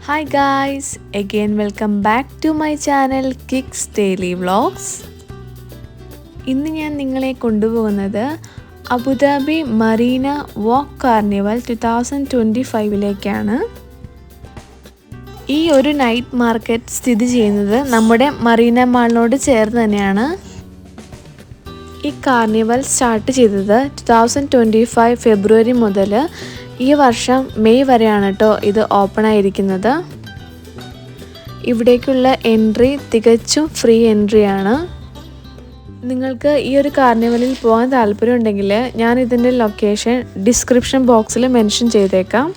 Hi guys, again welcome back to my channel Kicks Daily Vlogs. ഇന്ന് ഞാൻ നിങ്ങളെ കൊണ്ടുപോകുന്നത് അബുദാബി മറീന വാക്ക് കാർണിവൽ 2025ലേക്കാണ്. ഈ ഒരു നൈറ്റ് മാർക്കറ്റ് സ്ഥിതി ചെയ്യുന്നത് നമ്മുടെ മറീന മാളിനോട് ചേർന്ന് തന്നെയാണ്. ഈ കാർണിവൽ സ്റ്റാർട്ട് ചെയ്തത് 2025 ഫെബ്രുവരി മുതൽ ഈ വർഷം മെയ് വരെയാണ് കേട്ടോ ഇത് ഓപ്പൺ ആയിരിക്കുന്നത്. ഇവിടേക്കുള്ള എൻട്രി തികച്ചും ഫ്രീ എൻട്രി ആണ്. നിങ്ങൾക്ക് ഈ ഒരു കാർണിവലിൽ പോകാൻ താല്പര്യമുണ്ടെങ്കിൽ ഞാൻ ഇതിൻ്റെ ലൊക്കേഷൻ ഡിസ്ക്രിപ്ഷൻ ബോക്സിൽ മെൻഷൻ ചെയ്തേക്കാം.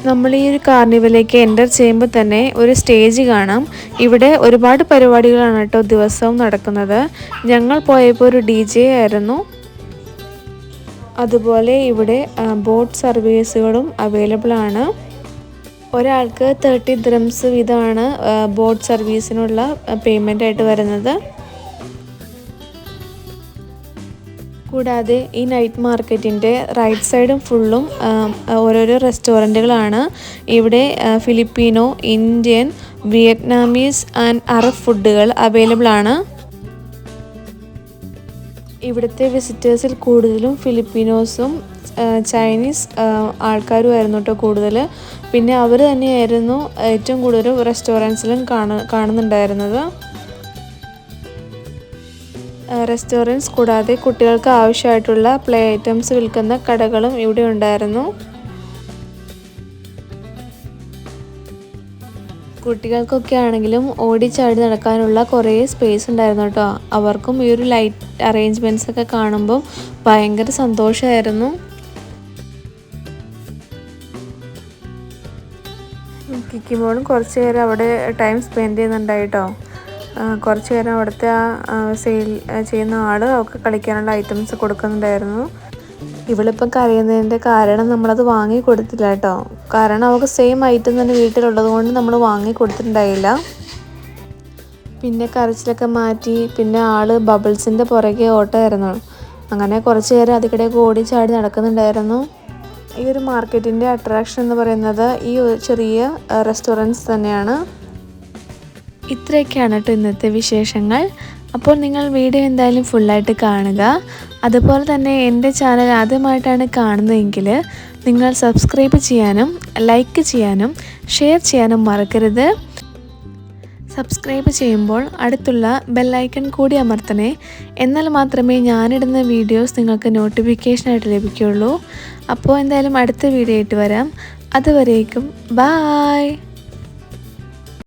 നമ്മൾ ഈ ഒരു കാർണിവലിലേക്ക് എൻ്റർ ചെയ്യുമ്പോൾ തന്നെ ഒരു സ്റ്റേജ് കാണാം. ഇവിടെ ഒരുപാട് പരിപാടികളാണ് കേട്ടോ ദിവസവും നടക്കുന്നത്. ഞങ്ങൾ പോയപ്പോൾ ഒരു DJ ആയിരുന്നു. അതുപോലെ ഇവിടെ ബോട്ട് സർവീസുകളും അവൈലബിൾ ആണ്. ഒരാൾക്ക് 30 ദിർഹംസ് വീതമാണ് ബോട്ട് സർവീസിനുള്ള പേയ്മെൻ്റ് ആയിട്ട് വരുന്നത്. കൂടാതെ ഈ നൈറ്റ് മാർക്കറ്റിൻ്റെ റൈറ്റ് സൈഡും ഫുള്ളും ഓരോരോ റെസ്റ്റോറൻറ്റുകളാണ്. ഇവിടെ Filipino, Indian, Vietnamese and Arab ഫുഡുകൾ അവൈലബിൾ ആണ്. ഇവിടുത്തെ വിസിറ്റേഴ്സിൽ കൂടുതലും ഫിലിപ്പീനോസും ചൈനീസ് ആൾക്കാരുമായിരുന്നു കേട്ടോ കൂടുതൽ. പിന്നെ അവർ തന്നെയായിരുന്നു ഏറ്റവും കൂടുതൽ റെസ്റ്റോറൻറ്റ്സിലും കാണുന്നുണ്ടായിരുന്നത്. റെസ്റ്റോറൻറ്റ്സ് കൂടാതെ കുട്ടികൾക്ക് ആവശ്യമായിട്ടുള്ള പ്ലേ ഐറ്റംസ് വിൽക്കുന്ന കടകളും ഇവിടെ ഉണ്ടായിരുന്നു. കുട്ടികൾക്കൊക്കെ ആണെങ്കിലും ഓടിച്ചാടി നടക്കാനുള്ള കുറേ സ്പേസ് ഉണ്ടായിരുന്നു കേട്ടോ. അവർക്കും ഈ ഒരു ലൈറ്റ് അറേഞ്ച്മെൻറ്റ്സ് ഒക്കെ കാണുമ്പോൾ ഭയങ്കര സന്തോഷമായിരുന്നു. കിക്കിമോളും കുറച്ച് നേരം അവിടെ ടൈം സ്പെൻഡ് ചെയ്യുന്നുണ്ടായിട്ടോ. കുറച്ച് നേരം അവിടുത്തെ സെയിൽ ചെയ്യുന്ന ആൾ അവൾക്ക് കളിക്കാനുള്ള ഐറ്റംസ് കൊടുക്കുന്നുണ്ടായിരുന്നു. ഇവളിപ്പം കരയുന്നതിൻ്റെ കാരണം നമ്മളത് വാങ്ങി കൊടുത്തില്ല കേട്ടോ. കാരണം അവൾക്ക് സെയിം ഐറ്റം തന്നെ വീട്ടിലുള്ളത് കൊണ്ട് നമ്മൾ വാങ്ങി കൊടുത്തിട്ടുണ്ടായില്ല. പിന്നെ കരച്ചിലൊക്കെ മാറ്റി പിന്നെ ആൾ ബബിൾസിൻ്റെ പുറകെ ഓട്ടമായിരുന്നു. അങ്ങനെ കുറച്ച് നേരം അതിക്കിടയ്ക്ക് ഓടിച്ചാടി നടക്കുന്നുണ്ടായിരുന്നു. ഈ ഒരു മാർക്കറ്റിൻ്റെ അട്രാക്ഷൻ എന്ന് പറയുന്നത് ഈ ചെറിയ റെസ്റ്റോറൻറ്റ്സ് തന്നെയാണ്. ഇത്രയൊക്കെയാണ് കേട്ടോ ഇന്നത്തെ വിശേഷങ്ങൾ. അപ്പോൾ നിങ്ങൾ വീഡിയോ എന്തായാലും ഫുള്ളായിട്ട് കാണുക. അതുപോലെ തന്നെ എൻ്റെ ചാനൽ ആദ്യമായിട്ടാണ് കാണുന്നതെങ്കിൽ നിങ്ങൾ സബ്സ്ക്രൈബ് ചെയ്യാനും ലൈക്ക് ചെയ്യാനും ഷെയർ ചെയ്യാനും മറക്കരുത്. സബ്സ്ക്രൈബ് ചെയ്യുമ്പോൾ അടുത്തുള്ള ബെല്ലൈക്കൺ കൂടി അമർത്തണേ. എന്നാൽ മാത്രമേ ഞാനിടുന്ന വീഡിയോസ് നിങ്ങൾക്ക് നോട്ടിഫിക്കേഷനായിട്ട് ലഭിക്കുകയുള്ളൂ. അപ്പോൾ എന്തായാലും അടുത്ത വീഡിയോ ആയിട്ട് വരാം. അതുവരേക്കും ബായ്.